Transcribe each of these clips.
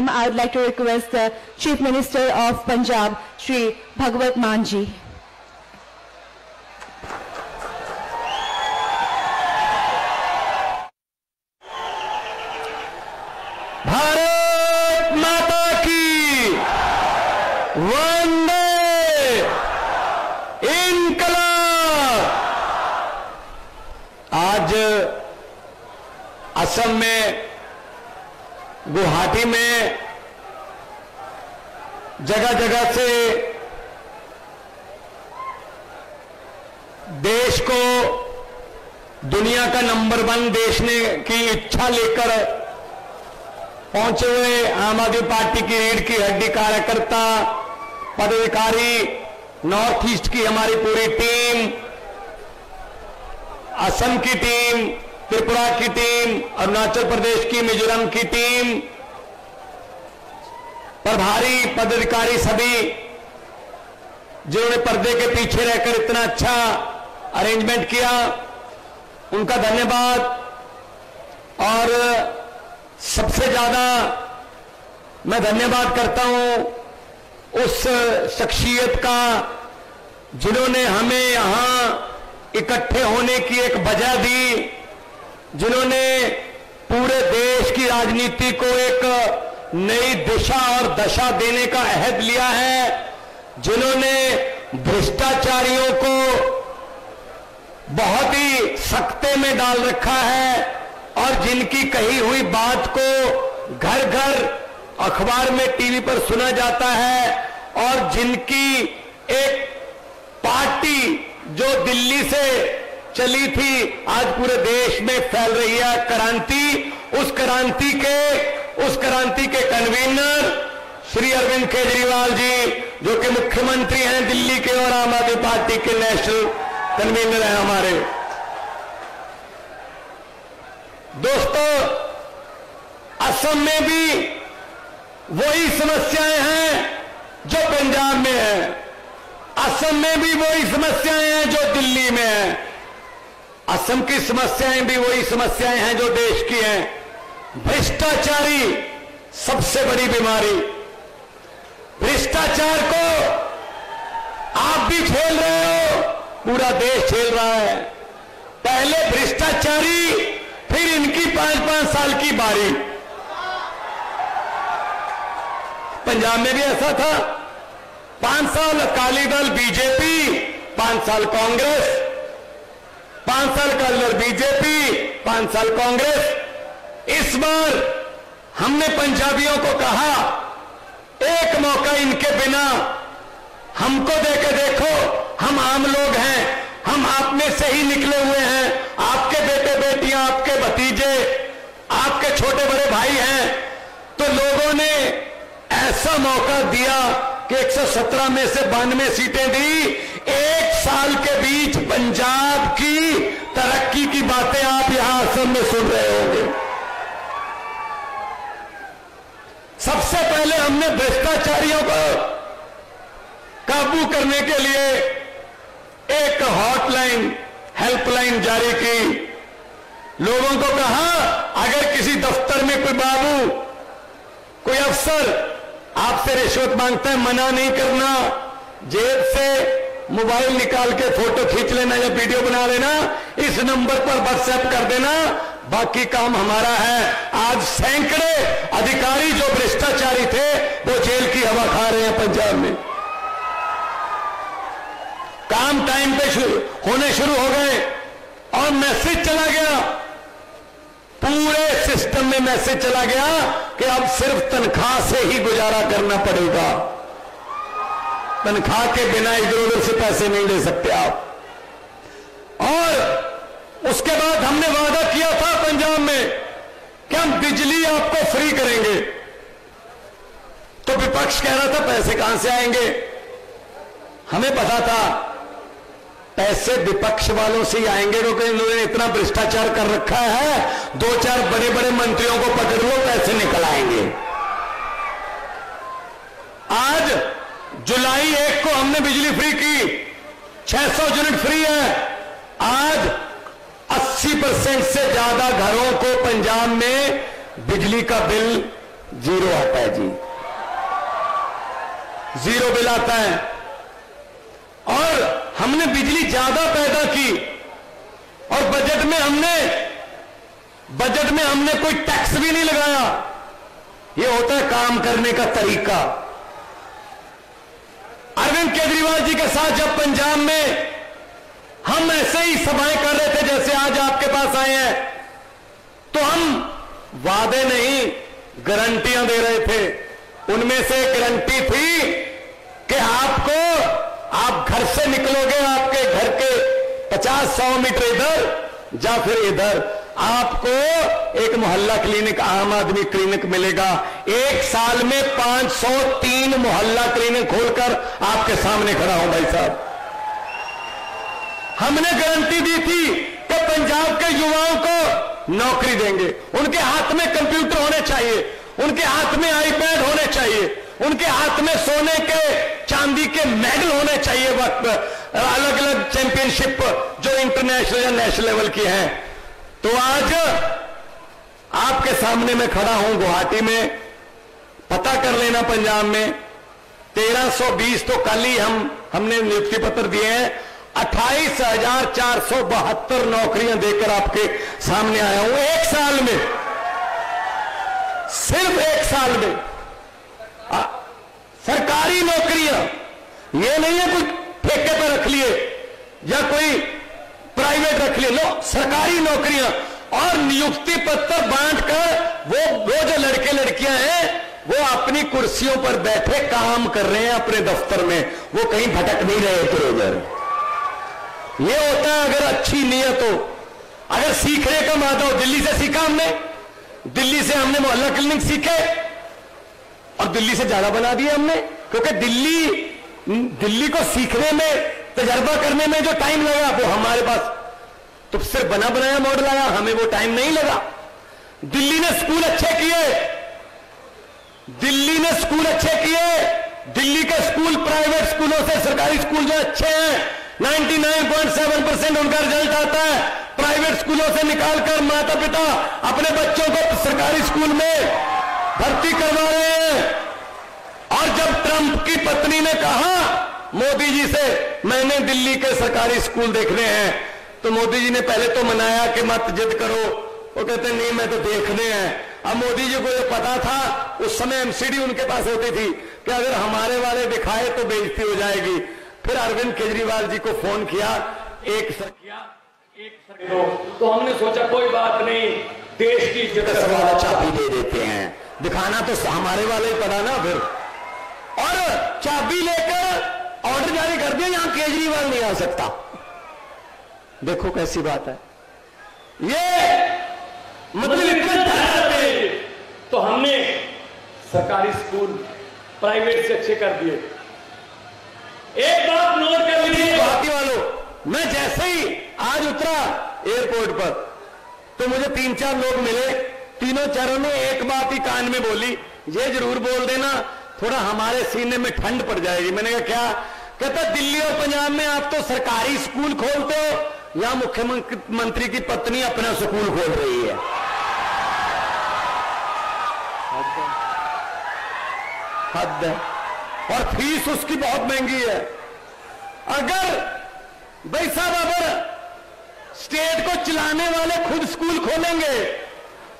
him, I would like to request the Chief Minister of Punjab, Shri Bhagwat Mann ji. Bharat माता की वंदे इनकलाब। आज असम में गुवाहाटी में जगह जगह से देश को दुनिया का नंबर 1 देश ने की इच्छा लेकर पहुंचे हुए आम आदमी पार्टी की रीढ़ की हड्डी कार्यकर्ता, पदाधिकारी, नॉर्थ ईस्ट की हमारी पूरी टीम, असम की टीम, त्रिपुरा की टीम, अरुणाचल प्रदेश की, मिजोरम की टीम, प्रभारी पदाधिकारी सभी जिन्होंने पर्दे के पीछे रहकर इतना अच्छा अरेंजमेंट किया, उनका धन्यवाद। और सबसे ज्यादा मैं धन्यवाद करता हूं उस शख्सियत का जिन्होंने हमें यहां इकट्ठे होने की एक वजह दी, जिन्होंने पूरे देश की राजनीति को एक नई दिशा और दशा देने का अहद लिया है, जिन्होंने भ्रष्टाचारियों को बहुत ही सख्ते में डाल रखा है और जिनकी कही हुई बात को घर घर अखबार में, टीवी पर सुना जाता है, और जिनकी एक पार्टी जो दिल्ली से चली थी आज पूरे देश में फैल रही है क्रांति, उस क्रांति के कन्वीनर श्री अरविंद केजरीवाल जी, जो कि मुख्यमंत्री हैं दिल्ली के और आम आदमी पार्टी के नेशनल कन्वीनर हैं हमारे। दोस्तों, असम में भी वही समस्याएं हैं जो पंजाब में हैं, असम में भी वही समस्याएं हैं जो दिल्ली में हैं, असम की समस्याएं भी वही समस्याएं हैं जो देश की हैं। भ्रष्टाचारी सबसे बड़ी बीमारी, भ्रष्टाचार को आप भी झेल रहे हो, पूरा देश झेल रहा है। पहले भ्रष्टाचारी, फिर इनकी 5-5 साल की बारी। पंजाब में भी ऐसा था, 5 साल अकाली दल बीजेपी, 5 साल कांग्रेस, 5 साल अकाली दल बीजेपी, 5 साल कांग्रेस। इस बार हमने पंजाबियों को कहा, एक मौका इनके बिना हमको देके देखो, हम आम लोग हैं, हम आप में से ही निकले हुए हैं, आपके बेटे बेटियां, आपके भतीजे, आपके छोटे बड़े भाई हैं। तो लोगों ने ऐसा मौका दिया कि 117 में से 92 सीटें दी। 1 साल के बीच पंजाब की तरक्की की बातें आप यहां असम में सुन रहे होंगे। सबसे पहले हमने भ्रष्टाचारियों को काबू करने के लिए एक हॉटलाइन, हेल्पलाइन जारी की। लोगों को कहा, अगर किसी दफ्तर में कोई बाबू, कोई अफसर आपसे रिश्वत मांगता है, मना नहीं करना, जेब से मोबाइल निकाल के फोटो खींच लेना या वीडियो बना लेना, इस नंबर पर व्हाट्सएप कर देना, बाकी काम हमारा है। आज सैकड़े अधिकारी जो भ्रष्टाचारी थे वो जेल की हवा खा रहे हैं पंजाब में। काम टाइम पे होने शुरू हो गए और मैसेज चला गया, पूरे सिस्टम में मैसेज चला गया कि अब सिर्फ तनख्वाह से ही गुजारा करना पड़ेगा, तनख्वाह के बिना इधर उधर से पैसे नहीं ले सकते आप। और उसके बाद हमने वादा किया था पंजाब में कि हम बिजली आपको फ्री करेंगे, तो विपक्ष कह रहा था पैसे कहां से आएंगे। हमें पता था पैसे विपक्ष वालों से ही आएंगे, क्योंकि इन लोगों ने इतना भ्रष्टाचार कर रखा है, 2-4 बड़े बड़े मंत्रियों को पकड़ लो, पैसे निकल आएंगे। आज जुलाई 1 को हमने बिजली फ्री की, 600 यूनिट फ्री है। आज 80% से ज्यादा घरों को पंजाब में बिजली का बिल जीरो आता है जी, जीरो बिल आता है। और हमने बिजली ज्यादा पैदा की और बजट में हमने कोई टैक्स भी नहीं लगाया। ये होता है काम करने का तरीका। अरविंद केजरीवाल जी के साथ जब पंजाब में हम ऐसे ही सभाएं कर रहे थे जैसे आज आपके पास आए हैं, तो हम वादे नहीं गारंटियां दे रहे थे। उनमें से गारंटी थी कि आप घर से निकलोगे, आपके घर के 50-100 मीटर इधर या फिर इधर आपको एक मोहल्ला क्लिनिक, आम आदमी क्लिनिक मिलेगा। एक साल में 503 मोहल्ला क्लिनिक खोलकर आपके सामने खड़ा हूं भाई साहब। हमने गारंटी दी थी कि पंजाब के युवाओं को नौकरी देंगे। उनके हाथ में कंप्यूटर होने चाहिए, उनके हाथ में आईपैड होने चाहिए, उनके हाथ में सोने के चांदी के मेडल होने चाहिए। वक्त अलग अलग चैंपियनशिप जो इंटरनेशनल या नेशनल लेवल की हैं। तो आज आपके सामने मैं खड़ा हूं गुवाहाटी में, पता कर लेना पंजाब में 1320 तो कल ही हमने नियुक्ति पत्र दिए हैं। 28,472 नौकरियां देकर आपके सामने आया हूं एक साल में, सिर्फ एक साल में। सरकारी नौकरियां, ये नहीं है कोई ठेके पर रख लिए या कोई प्राइवेट रख लिए, लो, सरकारी नौकरियां। और नियुक्ति पत्र बांटकर वो जो लड़के लड़कियां हैं वो अपनी कुर्सियों पर बैठे काम कर रहे हैं अपने दफ्तर में, वो कहीं भटक नहीं रहे इधर उधर। ये होता है अगर अच्छी नीयत हो, अगर सीखने का मादा हो। दिल्ली से सीखा हमने, दिल्ली से हमने मोहल्ला क्लिनिक सीखे और दिल्ली से ज्यादा बना दिया हमने, क्योंकि दिल्ली को सीखने में, तजर्बा करने में जो टाइम लगा वो हमारे पास तो सिर्फ बना बनाया मॉडल आया, हमें वो टाइम नहीं लगा। दिल्ली ने स्कूल अच्छे किए, दिल्ली ने स्कूल अच्छे किए। दिल्ली के स्कूल प्राइवेट स्कूलों से सरकारी स्कूल जो अच्छे हैं 99.7% उनका रिजल्ट आता है। प्राइवेट स्कूलों से निकालकर माता पिता अपने बच्चों को सरकारी स्कूल में भर्ती करवा रहे हैं। और जब ट्रंप की पत्नी ने कहा मोदी जी से मैंने दिल्ली के सरकारी स्कूल देखने हैं, तो मोदी जी ने पहले तो मनाया कि मत जिद करो, वो कहते नहीं मैं तो देखने हैं। अब मोदी जी को ये पता था, उस समय एमसीडी उनके पास होती थी कि अगर हमारे वाले दिखाए तो बेइज्जती हो जाएगी। फिर अरविंद केजरीवाल जी को फोन किया, एक सर तो हमने सोचा कोई बात नहीं, देश की इज्जत सवाल चाबी दे देते हैं, दिखाना तो हमारे वाले ही पड़ा ना। फिर और चाबी लेकर ऑर्डर जारी कर दिया, यहां केजरीवाल नहीं आ सकता। देखो कैसी बात है ये, मतलब इतने तो हमने सरकारी स्कूल प्राइवेट से अच्छे कर दिए। एक बात नोट कर लीजिए गुवाहाटी वालों, मैं जैसे ही आज उतरा एयरपोर्ट पर तो मुझे 3-4 लोग मिले, तीनों चारों ने एक बात ही कान में बोली, ये जरूर बोल देना थोड़ा हमारे सीने में ठंड पड़ जाएगी। मैंने कहा क्या? कहता दिल्ली और पंजाब में आप तो सरकारी स्कूल खोलते हो, या मुख्यमंत्री की पत्नी अपना स्कूल खोल रही है। हद है। और फीस उसकी बहुत महंगी है। अगर भाई साहब अगर स्टेट को चलाने वाले खुद स्कूल खोलेंगे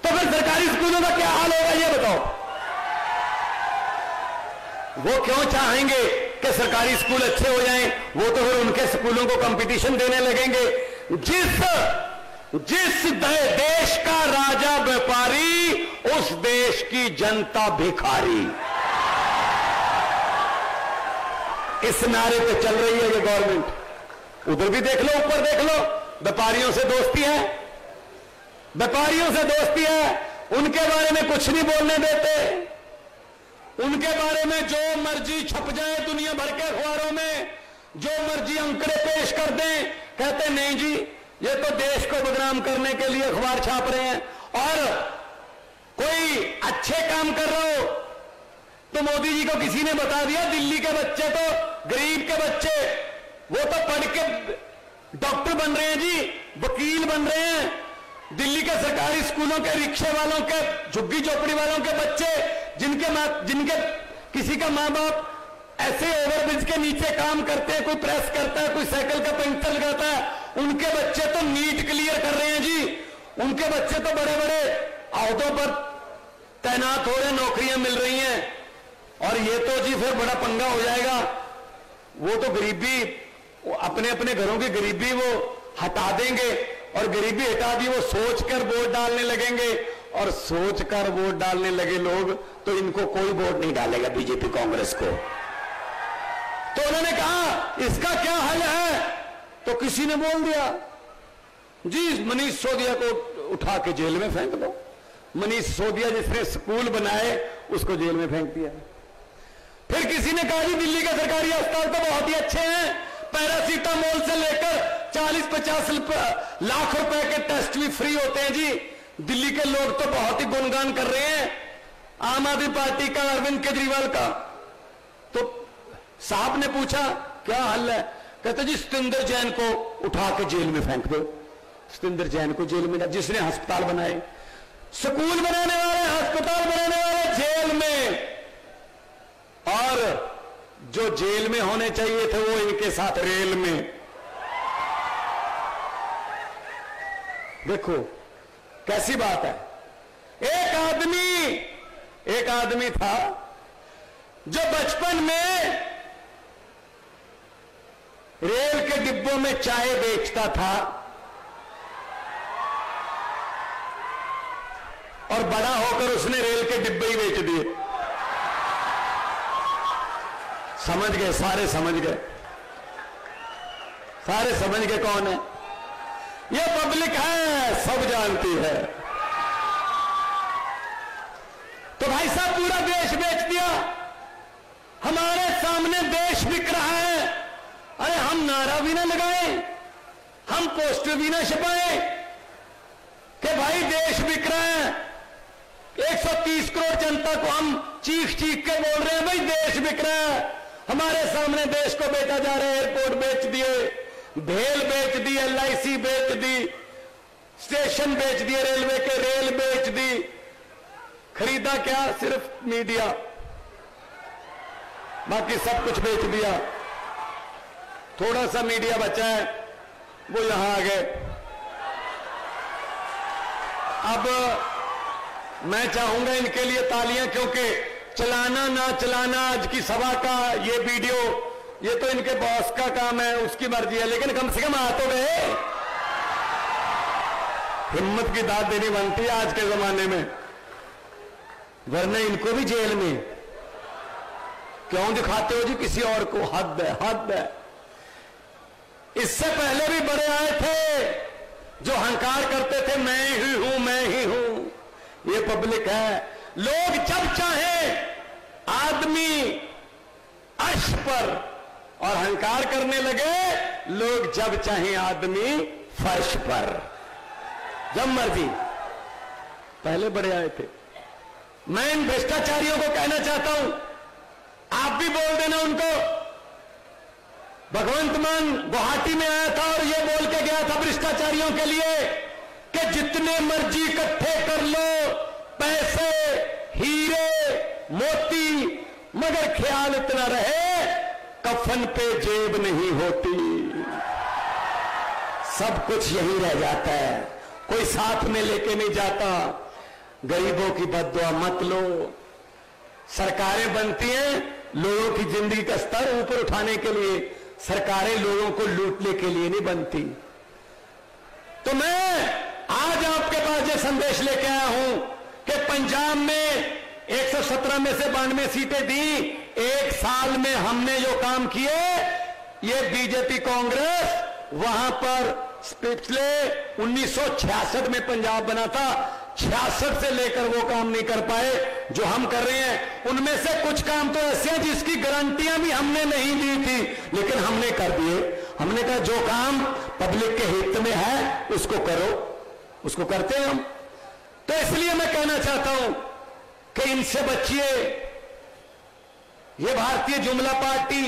तो फिर सरकारी स्कूलों का क्या हाल होगा ये बताओ। वो क्यों चाहेंगे कि सरकारी स्कूल अच्छे हो जाएं? वो तो फिर उनके स्कूलों को कंपटीशन देने लगेंगे। जिस देश का राजा व्यापारी उस देश की जनता भिखारी, इस नारे पे चल रही है ये गवर्नमेंट। उधर भी देख लो, ऊपर देख लो, व्यापारियों से दोस्ती है, व्यापारियों से दोस्ती है। उनके बारे में कुछ नहीं बोलने देते, उनके बारे में जो मर्जी छप जाए दुनिया भर के अखबारों में, जो मर्जी अंकड़े पेश कर दें, कहते नहीं जी ये तो देश को बदनाम करने के लिए अखबार छाप रहे हैं। और कोई अच्छे काम कर रहा हो तो मोदी जी को किसी ने बता दिया दिल्ली के बच्चे तो, गरीब के बच्चे वो तो पढ़ के डॉक्टर बन रहे हैं जी, वकील बन रहे हैं। दिल्ली के सरकारी स्कूलों के रिक्शे वालों के, झुग्गी झोपड़ी वालों के बच्चे जिनके किसी का मां बाप ऐसे ओवरब्रिज के नीचे काम करते हैं, कोई प्रेस करता है, कोई साइकिल का पंक्चर लगाता है, उनके बच्चे तो नीट क्लियर कर रहे हैं जी। उनके बच्चे तो बड़े बड़े अहदों पर तैनात हो रहे, नौकरियां मिल रही हैं। और ये तो जी फिर बड़ा पंगा हो जाएगा। वो तो गरीबी, अपने अपने घरों की गरीबी वो हटा देंगे, और गरीबी हटा दी वो सोचकर वोट डालने लगेंगे, और सोचकर वोट डालने लगे लोग तो इनको कोई वोट नहीं डालेगा बीजेपी कांग्रेस को। तो उन्होंने कहा इसका क्या हल है, तो किसी ने बोल दिया जी मनीष सिसोदिया को उठा के जेल में फेंक दो। मनीष सिसोदिया जिसने स्कूल बनाए उसको जेल में फेंक दिया। फिर किसी ने कहा जी दिल्ली के सरकारी अस्पताल तो बहुत ही अच्छे हैं, पैरासीटामोल से लेकर 40-50 लाख रुपए के टेस्ट भी फ्री होते हैं जी। दिल्ली के लोग तो बहुत ही गुणगान कर रहे हैं आम आदमी पार्टी का, अरविंद केजरीवाल का। तो साहब ने पूछा क्या हल है, कहते जी सतिंदर जैन को उठा के जेल में फेंक दो। सतिंदर जैन को जेल में, जिसने अस्पताल बनाए, स्कूल बनाने वाले, अस्पताल बनाने वाले जेल में, और जो जेल में होने चाहिए थे वो इनके साथ रेल में। देखो कैसी बात है। एक आदमी था जो बचपन में रेल के डिब्बों में चाय बेचता था, और बड़ा होकर उसने रेल के डिब्बे ही बेच दिए। समझ गए, सारे समझ गए, सारे समझ गए कौन है। ये पब्लिक है, सब जानती है। तो भाई साहब पूरा देश बेच दिया, हमारे सामने देश बिक रहा है। अरे हम नारा भी ना लगाए, हम पोस्टर भी ना छपाए कि भाई देश बिक रहा है। 130 करोड़ जनता को हम चीख चीख के बोल रहे हैं भाई देश बिक रहा है। हमारे सामने देश को बेचा जा रहा है। एयरपोर्ट बेच दिए, भेल बेच दी, LIC बेच दी, स्टेशन बेच दिए रेलवे के, रेल बेच दी। खरीदा क्या? सिर्फ मीडिया, बाकी सब कुछ बेच दिया। थोड़ा सा मीडिया बचा है, वो यहां आ गए। अब मैं चाहूंगा इनके लिए तालियां, क्योंकि चलाना ना चलाना आज की सभा का ये वीडियो, ये तो इनके बॉस का काम है, उसकी मर्जी है, लेकिन कम से कम आ तो गए। हिम्मत की दाद देनी बनती है आज के जमाने में, वरना इनको भी जेल में क्यों दिखाते हो जी किसी और को? हद है, हद है। इससे पहले भी बड़े आए थे जो हंकार करते थे मैं ही हूं, मैं ही हूं। ये पब्लिक है। लोग जब चाहे आदमी अर्श पर और हंकार करने लगे, लोग जब चाहे आदमी फर्श पर, जब मर्जी। पहले बड़े आए थे। मैं इन भ्रष्टाचारियों को कहना चाहता हूं, आप भी बोल देना उनको। भगवंत मान गुवाहाटी में आया था और ये बोल के गया था भ्रष्टाचारियों के लिए कि जितने मर्जी इकट्ठे कर लो पैसे, हीरे, मोती, मगर ख्याल इतना रहे कफन पे जेब नहीं होती। सब कुछ यही रह जाता है, कोई साथ में लेके नहीं जाता। गरीबों की बद्दुआ मत लो। सरकारें बनती हैं लोगों की जिंदगी का स्तर ऊपर उठाने के लिए, सरकारें लोगों को लूटने के लिए नहीं बनती। तो मैं आज आपके पास ये संदेश लेके आया हूं कि पंजाब में 117 में से 92 सीटें दी। एक साल में हमने जो काम किए, ये बीजेपी कांग्रेस वहां पर पिछले 1966 में पंजाब बना था, 66 से लेकर वो काम नहीं कर पाए जो हम कर रहे हैं। उनमें से कुछ काम तो ऐसे हैं जिसकी गारंटियां भी हमने नहीं दी थी, लेकिन हमने कर दिए। हमने कहा जो काम पब्लिक के हित में है उसको करो, उसको करते हैं हम। तो इसलिए मैं कहना चाहता हूं कि इनसे बचिए। ये भारतीय जुमला पार्टी,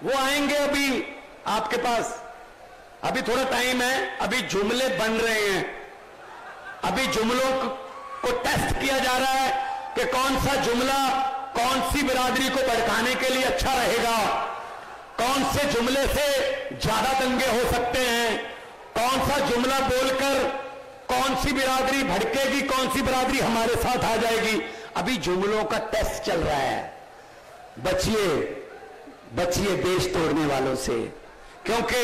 वो आएंगे अभी आपके पास, अभी थोड़ा टाइम है, अभी जुमले बन रहे हैं, अभी जुमलों को टेस्ट किया जा रहा है। कि कौन सा जुमला कौन सी बिरादरी को भड़काने के लिए अच्छा रहेगा, कौन से जुमले से ज्यादा दंगे हो सकते हैं, कौन सा जुमला बोलकर कौन सी बिरादरी भड़केगी, कौन सी बिरादरी हमारे साथ आ जाएगी। अभी जुमलों का टेस्ट चल रहा है। बचिए बचिए देश तोड़ने वालों से, क्योंकि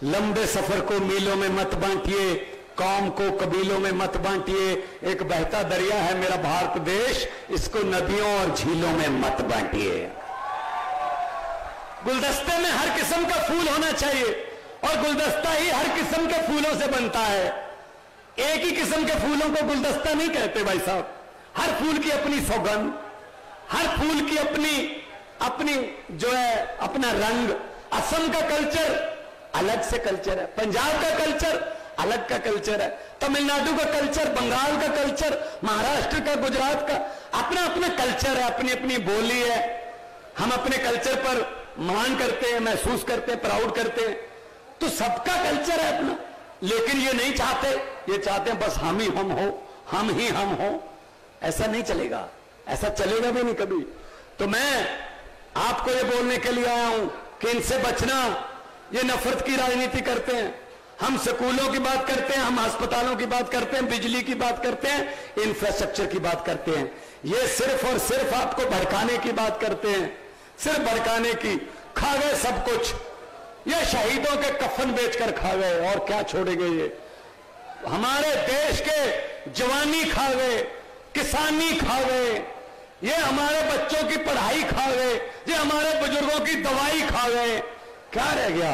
लंबे सफर को मीलों में मत बांटिए, कौम को कबीलों में मत बांटिए। एक बहता दरिया है मेरा भारत देश, इसको नदियों और झीलों में मत बांटिए। गुलदस्ते में हर किस्म का फूल होना चाहिए और गुलदस्ता ही हर किस्म के फूलों से बनता है। एक ही किस्म के फूलों को गुलदस्ता नहीं कहते भाई साहब। हर फूल की अपनी सौगंध, हर फूल की अपनी जो है अपना रंग। असम का कल्चर अलग से कल्चर है, पंजाब का कल्चर अलग का कल्चर है, तमिलनाडु का कल्चर, बंगाल का कल्चर, महाराष्ट्र का, गुजरात का अपना अपना कल्चर है, अपनी अपनी बोली है। हम अपने कल्चर पर मान करते हैं, महसूस करते हैं, प्राउड करते हैं। तो सबका कल्चर है अपना, लेकिन ये नहीं चाहते, ये चाहते हैं बस हम ही हम हो, हम ही हम हो। ऐसा नहीं चलेगा, ऐसा चलेगा भी नहीं कभी। तो मैं आपको ये बोलने के लिए आया हूं कि इनसे बचना। ये नफरत की राजनीति करते हैं। हम स्कूलों की बात करते हैं, हम अस्पतालों की बात करते हैं, बिजली की बात करते हैं, इंफ्रास्ट्रक्चर की बात करते हैं। ये सिर्फ और सिर्फ आपको भड़काने की बात करते हैं, सिर्फ भड़काने की। खा गए सब कुछ, ये शहीदों के कफन बेचकर खा गए, और क्या छोड़ेंगे ये। हमारे देश के जवानी खा गए, किसानी खा गए, ये हमारे बच्चों की पढ़ाई खा गए, ये हमारे बुजुर्गों की दवाई खा गए। क्या रह गया?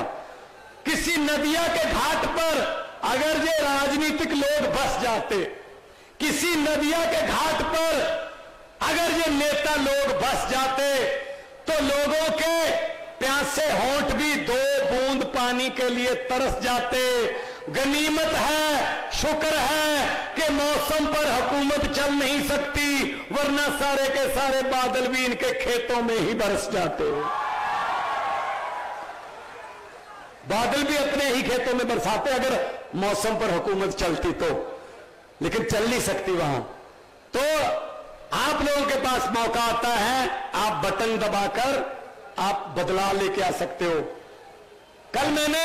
किसी नदिया के घाट पर अगर ये राजनीतिक लोग बस जाते, किसी नदिया के घाट पर अगर ये नेता लोग बस जाते, तो लोगों के प्यासे होंठ भी 2 बूंद पानी के लिए तरस जाते। गनीमत है, शुक्र है कि मौसम पर हुकूमत चल नहीं सकती, वरना सारे के सारे बादल भी इनके खेतों में ही बरस जाते। बादल भी अपने ही खेतों में बरसाते अगर मौसम पर हुकूमत चलती तो, लेकिन चल नहीं सकती वहां। तो आप लोगों के पास मौका आता है, आप बटन दबाकर आप बदलाव लेके आ सकते हो। कल मैंने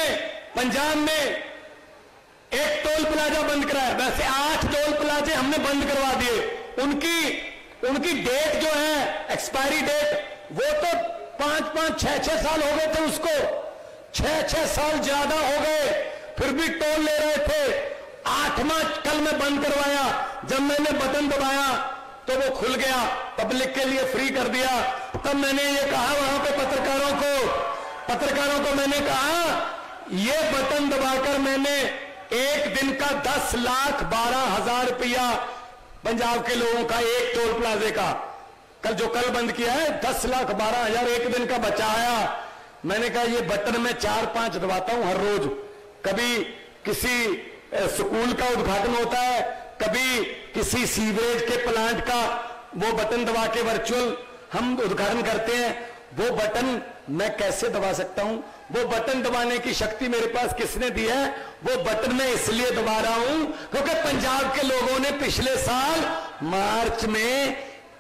पंजाब में एक टोल प्लाजा बंद कराया, वैसे 8 टोल प्लाजे हमने बंद करवा दिए। उनकी डेट जो है, एक्सपायरी डेट, वो तो 5-5, 6-6 साल हो गए थे उसको, 6-6 साल ज्यादा हो गए, फिर भी टोल ले रहे थे। 8वां कल मैं बंद करवाया। जब मैंने बटन दबाया तो वो खुल गया, पब्लिक के लिए फ्री कर दिया। तब मैंने ये कहा वहां पे पत्रकारों को मैंने कहा, ये बटन दबाकर मैंने एक दिन का 10,12,000 रुपया पंजाब के लोगों का एक टोल प्लाजे का कल बंद किया है, 10,12,000 एक दिन का बचाया। मैंने कहा ये बटन में 4-5 दबाता हूं हर रोज। कभी किसी स्कूल का उद्घाटन होता है, कभी किसी सीवरेज के प्लांट का वो बटन दबा के वर्चुअल हम उद्घाटन करते हैं। वो बटन मैं कैसे दबा सकता हूं? वो बटन दबाने की शक्ति मेरे पास किसने दी है? वो बटन मैं इसलिए दबा रहा हूं क्योंकि पंजाब के लोगों ने पिछले साल मार्च में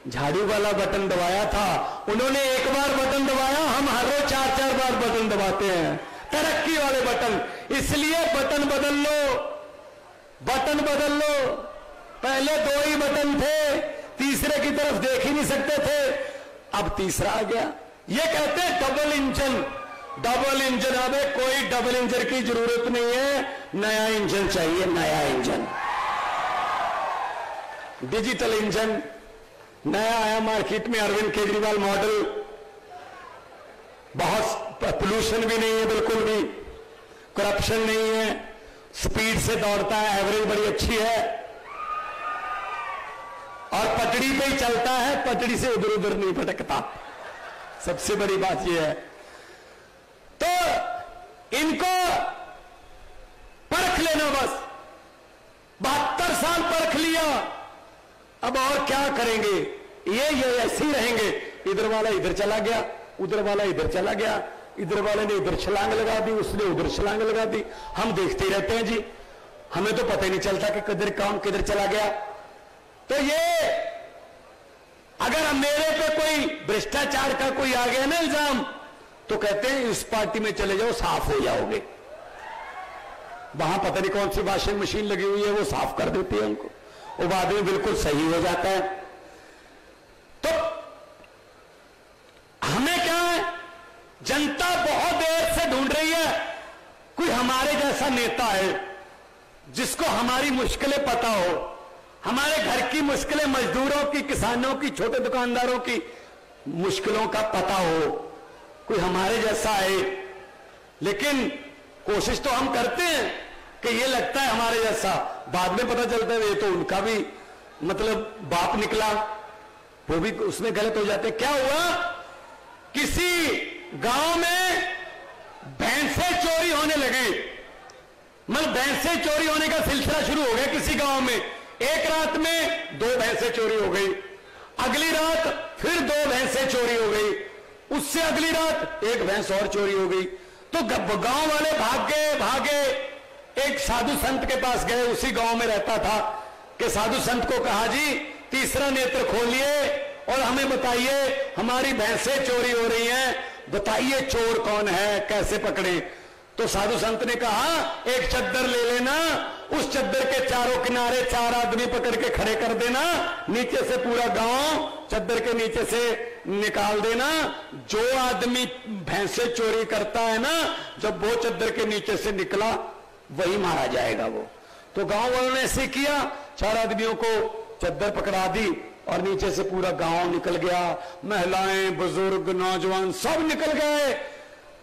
झाड़ू वाला बटन दबाया था। उन्होंने एक बार बटन दबाया, हम हर रोज 4-4 बार बटन दबाते हैं, तरक्की वाले बटन। इसलिए बटन बदल लो। पहले 2 ही बटन थे, तीसरे की तरफ देख ही नहीं सकते थे, अब तीसरा आ गया। ये कहते हैं डबल इंजन। अबे कोई डबल इंजन की जरूरत नहीं है, नया इंजन चाहिए, नया इंजन, डिजिटल इंजन नया आया मार्केट में, अरविंद केजरीवाल मॉडल। बहुत पोल्यूशन भी नहीं है, बिल्कुल भी करप्शन नहीं है, स्पीड से दौड़ता है, एवरेज बड़ी अच्छी है, और पटड़ी पे ही चलता है, पटड़ी से उधर उधर नहीं भटकता। सबसे बड़ी बात यह है। तो इनको परख लेना बस, 72 साल परख लिया, अब और क्या करेंगे? ये ऐसे ही रहेंगे। इधर वाला इधर चला गया, उधर वाला इधर चला गया, इधर वाले ने इधर छलांग लगा दी, उसने उधर छलांग लगा दी। हम देखते ही रहते हैं जी, हमें तो पता ही नहीं चलता कि किधर काम किधर चला गया। तो ये अगर मेरे पे कोई भ्रष्टाचार का कोई आ गया ना इल्जाम, तो कहते हैं इस पार्टी में चले जाओ, साफ हो जाओगे। वहां पता नहीं कौन सी वॉशिंग मशीन लगी हुई है, वो साफ कर देती है उनको, वो बाद में बिल्कुल सही हो जाता है। तो हमें क्या है, जनता बहुत देर से ढूंढ रही है कोई हमारे जैसा नेता है जिसको हमारी मुश्किलें पता हो, हमारे घर की मुश्किलें, मजदूरों की, किसानों की, छोटे दुकानदारों की मुश्किलों का पता हो, कोई हमारे जैसा है। लेकिन कोशिश तो हम करते हैं कि ये लगता है हमारे जैसा, बाद में पता चलता है ये तो उनका भी मतलब बाप निकला, वो भी उसमें गलत हो जाते। क्या हुआ, किसी गांव में भैंसें चोरी होने लगी, मतलब भैंसें चोरी होने का सिलसिला शुरू हो गया किसी गांव में। एक रात में 2 भैंसें चोरी हो गई, अगली रात फिर 2 भैंसें चोरी हो गई, उससे अगली रात 1 भैंस और चोरी हो गई। तो गांव वाले भागे एक साधु संत के पास गए, उसी गांव में रहता था, कि साधु संत को कहा जी तीसरा नेत्र खोलिए और हमें बताइए हमारी भैंसें चोरी हो रही हैं, बताइए चोर कौन है, कैसे पकड़े। तो साधु संत ने कहा एक चद्दर ले लेना, उस चद्दर के चारों किनारे 4 आदमी पकड़ के खड़े कर देना, नीचे से पूरा गांव चद्दर के नीचे से निकाल देना, जो आदमी भैंसे चोरी करता है ना, जब वो चद्दर के नीचे से निकला वही मारा जाएगा वो। तो गांव वालों ने ऐसे किया, 4 आदमियों को चद्दर पकड़ा दी और नीचे से पूरा गांव निकल गया, महिलाएं, बुजुर्ग, नौजवान सब निकल गए।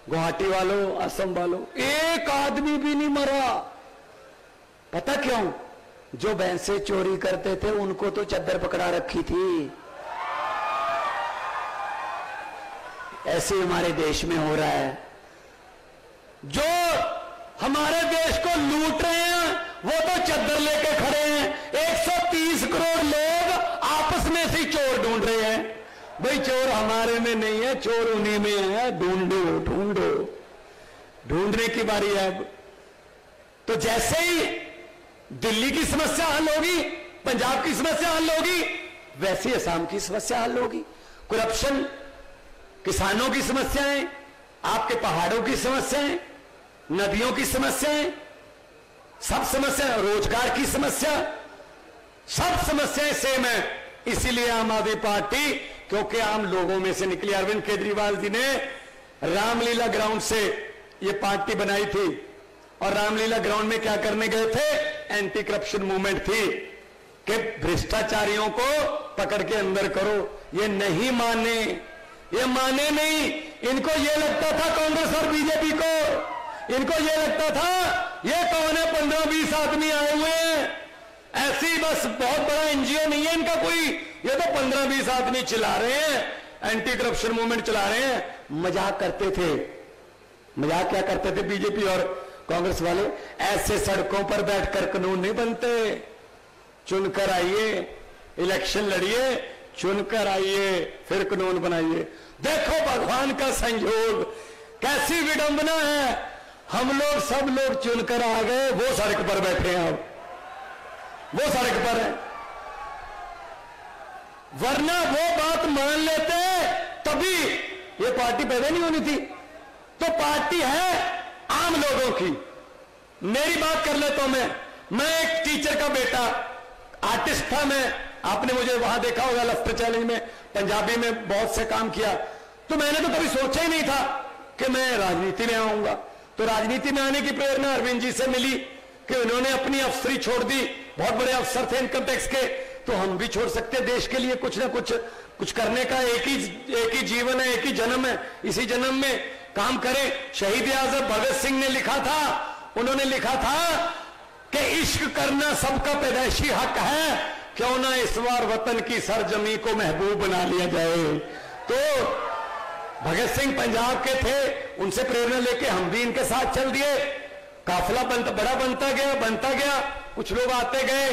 गुवाहाटी वालों, असम वालों, एक आदमी भी नहीं मरा। पता क्यों? जो भैंसे चोरी करते थे उनको तो चद्दर पकड़ा रखी थी। ऐसे हमारे देश में हो रहा है, जो हमारे देश को लूट रहे हैं वो तो चद्दर लेके खड़े हैं। 130 करोड़ लोग आपस में से चोर ढूंढ रहे हैं। भाई चोर हमारे में नहीं है, चोर उन्हीं में है, ढूंढो ढूंढो, ढूंढने की बारी है अब। तो जैसे ही दिल्ली की समस्या हल होगी, पंजाब की समस्या हल होगी, वैसे असम की समस्या हल होगी। करप्शन, किसानों की समस्याएं, आपके पहाड़ों की समस्याएं, नदियों की समस्याएं, सब समस्या, रोजगार की समस्या, सब समस्याएं सेम है। इसीलिए आम आदमी पार्टी, क्योंकि आम लोगों में से निकली, अरविंद केजरीवाल जी ने रामलीला ग्राउंड से ये पार्टी बनाई थी और रामलीला ग्राउंड में क्या करने गए थे? एंटी करप्शन मूवमेंट थी कि भ्रष्टाचारियों को पकड़ के अंदर करो। ये नहीं माने, ये माने नहीं। इनको ये लगता था कांग्रेस और बीजेपी को, इनको ये लगता था ये कौन है, 15-20 आदमी आए हुए हैं, ऐसी बस बहुत बड़ा एनजीओ नहीं है इनका कोई, ये तो 15-20 आदमी चला रहे हैं, एंटी करप्शन मूवमेंट चला रहे हैं। मजाक करते थे। मजाक क्या करते थे बीजेपी और कांग्रेस वाले? ऐसे सड़कों पर बैठकर कानून नहीं बनते, चुनकर आइए, इलेक्शन लड़िए, चुनकर आइए, फिर कानून बनाइए। देखो भगवान का संयोग, कैसी विडंबना है। हम लोग सब लोग चुनकर आ गए, वो सड़क पर बैठे हैं, अब वो सड़क पर है। वरना वो बात मान लेते तभी ये पार्टी पैदा नहीं होनी थी। तो पार्टी है आम लोगों की। मेरी बात कर लेता हूं मैं एक टीचर का बेटा, आर्टिस्ट था मैं, आपने मुझे वहां देखा होगा लफ्टर चैलेंज में, पंजाबी में बहुत से काम किया। तो मैंने तो कभी सोचा ही नहीं था कि मैं राजनीति में आऊंगा। तो राजनीति में आने की प्रेरणा अरविंद जी से मिली कि उन्होंने अपनी अफसरी छोड़ दी, बहुत बड़े अफसर थे इनकम टैक्स के, तो हम भी छोड़ सकते, देश के लिए कुछ ना कुछ करने का एक ही जीवन है, एक ही जन्म है, इसी जन्म में काम करें। शहीद आजम भगत सिंह ने लिखा था, उन्होंने लिखा था कि इश्क करना सबका पैदाइशी हक है, क्यों ना इस बार वतन की सरजमी को महबूब बना लिया जाए। तो भगत सिंह पंजाब के थे, उनसे प्रेरणा लेके हम भी इनके साथ चल दिए। काफिला बड़ा बनता गया, कुछ लोग आते गए,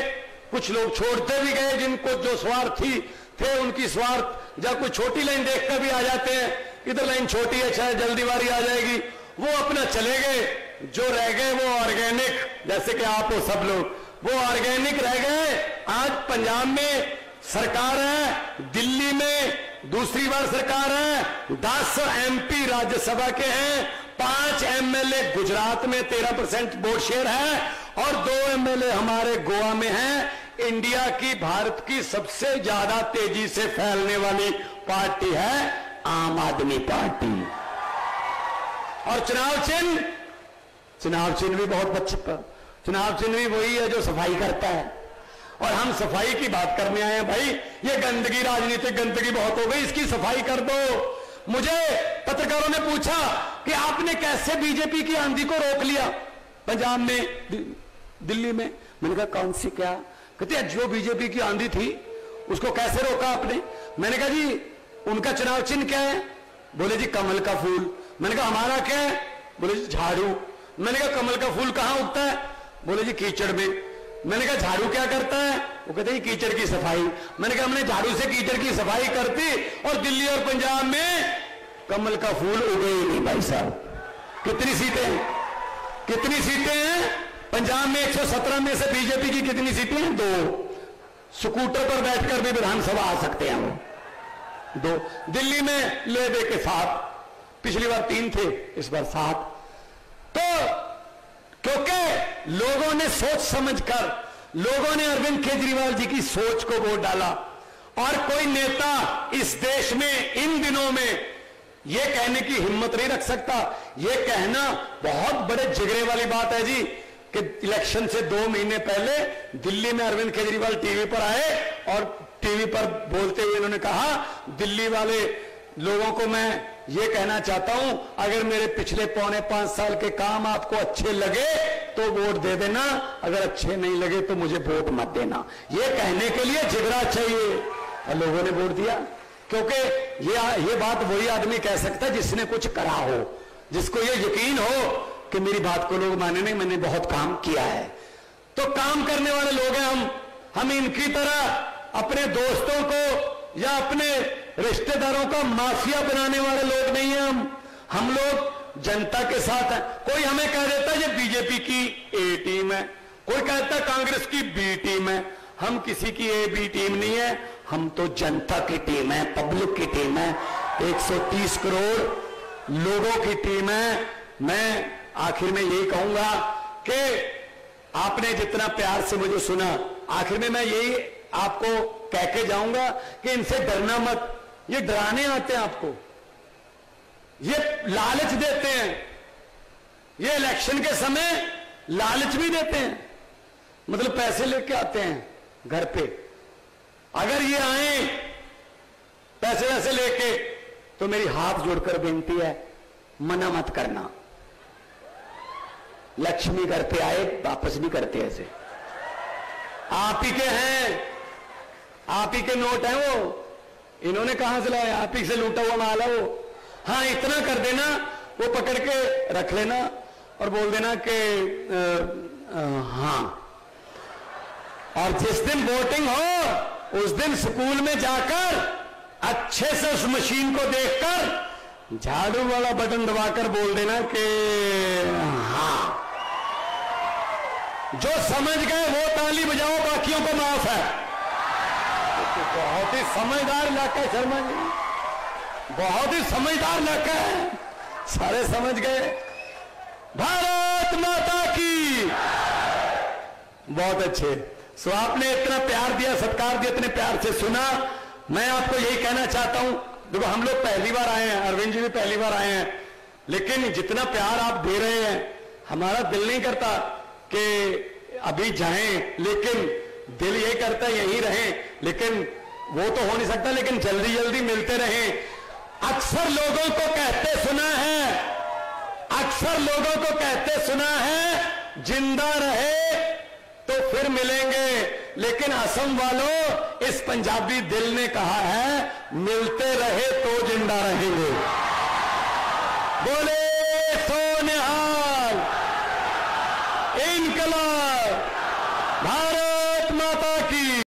कुछ लोग छोड़ते भी गए, जिनको जो स्वार्थी थे उनकी स्वार्थ, जब कोई छोटी लाइन देखकर भी आ जाते हैं, इधर लाइन छोटी है शायद जल्दी बारी आ जाएगी, वो अपना चले गए। जो रह गए वो ऑर्गेनिक, जैसे कि आप हो सब लोग, वो ऑर्गेनिक रह गए। आज पंजाब में सरकार है, दिल्ली में दूसरी बार सरकार है, 10 MP राज्यसभा के हैं, 5 MLA गुजरात में 13% वोट शेयर है और 2 MLA हमारे गोवा में हैं। इंडिया की, भारत की सबसे ज्यादा तेजी से फैलने वाली पार्टी है आम आदमी पार्टी। और चुनाव चिन्ह भी बहुत अच्छे, चुनाव चिन्ह भी वही है जो सफाई करता है। और हम सफाई की बात करने आए हैं भाई, ये गंदगी, राजनीतिक गंदगी बहुत हो गई, इसकी सफाई कर दो। मुझे पत्रकारों ने पूछा कि आपने कैसे बीजेपी की आंधी को रोक लिया पंजाब में, दिल्ली में। मैंने कहा कौन सी, क्या? कहते हैं जो बीजेपी की आंधी थी उसको कैसे रोका आपने? मैंने कहा जी उनका चुनाव चिन्ह क्या है? बोले जी कमल का फूल। मैंने कहा हमारा क्या है? बोले जी झाड़ू। मैंने कहा कमल का फूल कहां उगता है? बोले जी कीचड़ में। मैंने कहा झाड़ू क्या करता है? वो कहते हैं कीचड़ की सफाई। मैंने कहा हमने झाड़ू से कीचड़ की सफाई करती और दिल्ली और पंजाब में कमल का फूल उगे ही नहीं भाई साहब। कितनी सीटें हैं पंजाब में? 117 में से बीजेपी की कितनी सीटें हैं? 2। स्कूटर पर बैठकर भी विधानसभा आ सकते हैं वो 2। दिल्ली में ले दे के 7, पिछली बार 3 थे, इस बार 7। तो क्योंकि लोगों ने सोच समझकर, लोगों ने अरविंद केजरीवाल जी की सोच को वोट डाला। और कोई नेता इस देश में इन दिनों में यह कहने की हिम्मत नहीं रख सकता। यह कहना बहुत बड़े जिगरे वाली बात है जी कि इलेक्शन से 2 महीने पहले दिल्ली में अरविंद केजरीवाल टीवी पर आए और टीवी पर बोलते हुए उन्होंने कहा दिल्ली वाले लोगों को मैं ये कहना चाहता हूं, अगर मेरे पिछले 4.25 साल के काम आपको अच्छे लगे तो वोट दे देना, अगर अच्छे नहीं लगे तो मुझे वोट मत देना। ये कहने के लिए जिगरा चाहिए और लोगों ने वोट दिया। क्योंकि ये बात वही आदमी कह सकता है जिसने कुछ करा हो, जिसको ये यकीन हो कि मेरी बात को लोग माने नहीं, मैंने बहुत काम किया है। तो काम करने वाले लोग हैं हम इनकी तरह अपने दोस्तों को या अपने रिश्तेदारों का माफिया बनाने वाले लोग नहीं हैं हम लोग जनता के साथ हैं। कोई हमें कह देता है ये बीजेपी की A टीम है, कोई कहता है कांग्रेस की B टीम है। हम किसी की A B टीम नहीं है, हम तो जनता की टीम है, पब्लिक की टीम है, 130 करोड़ लोगों की टीम है। मैं आखिर में यही कहूंगा कि आपने जितना प्यार से मुझे सुना, आखिर में मैं यही आपको कह के जाऊंगा कि इनसे डरना मत। ये डराने आते हैं आपको, ये लालच देते हैं, ये इलेक्शन के समय लालच भी देते हैं, मतलब पैसे लेके आते हैं घर पे। अगर ये आए पैसे वैसे लेके तो मेरी हाथ जोड़कर बेनती है, मना मत करना। लक्ष्मी घर पे आए वापस नहीं करते ऐसे। आप ही के हैं, आप ही के नोट हैं वो, इन्होंने कहां से लाया? आप ही से लूटा हुआ माल है वो। हाँ इतना कर देना, वो पकड़ के रख लेना और बोल देना कि हाँ। और जिस दिन वोटिंग हो उस दिन स्कूल में जाकर अच्छे से उस मशीन को देखकर झाड़ू वाला बटन दबाकर बोल देना कि हाँ। जो समझ गए वो ताली बजाओ, बाकियों को माफ है। बहुत ही समझदार इलाका है शर्मा जी, बहुत ही समझदार इलाका है, सारे समझ गए। भारत माता की। बहुत अच्छे। सो आपने इतना प्यार दिया, सत्कार दिया, इतने प्यार से सुना। मैं आपको यही कहना चाहता हूं, देखो हम लोग पहली बार आए हैं, अरविंद जी भी पहली बार आए हैं, लेकिन जितना प्यार आप दे रहे हैं हमारा दिल नहीं करता कि अभी जाएं, लेकिन दिल यही करता है यहीं रहें, लेकिन वो तो हो नहीं सकता, लेकिन जल्दी जल्दी मिलते रहें। अक्सर लोगों को कहते सुना है, अक्सर लोगों को कहते सुना है जिंदा रहे तो फिर मिलेंगे, लेकिन असम वालों इस पंजाबी दिल ने कहा है मिलते रहे तो जिंदा रहेंगे। बोले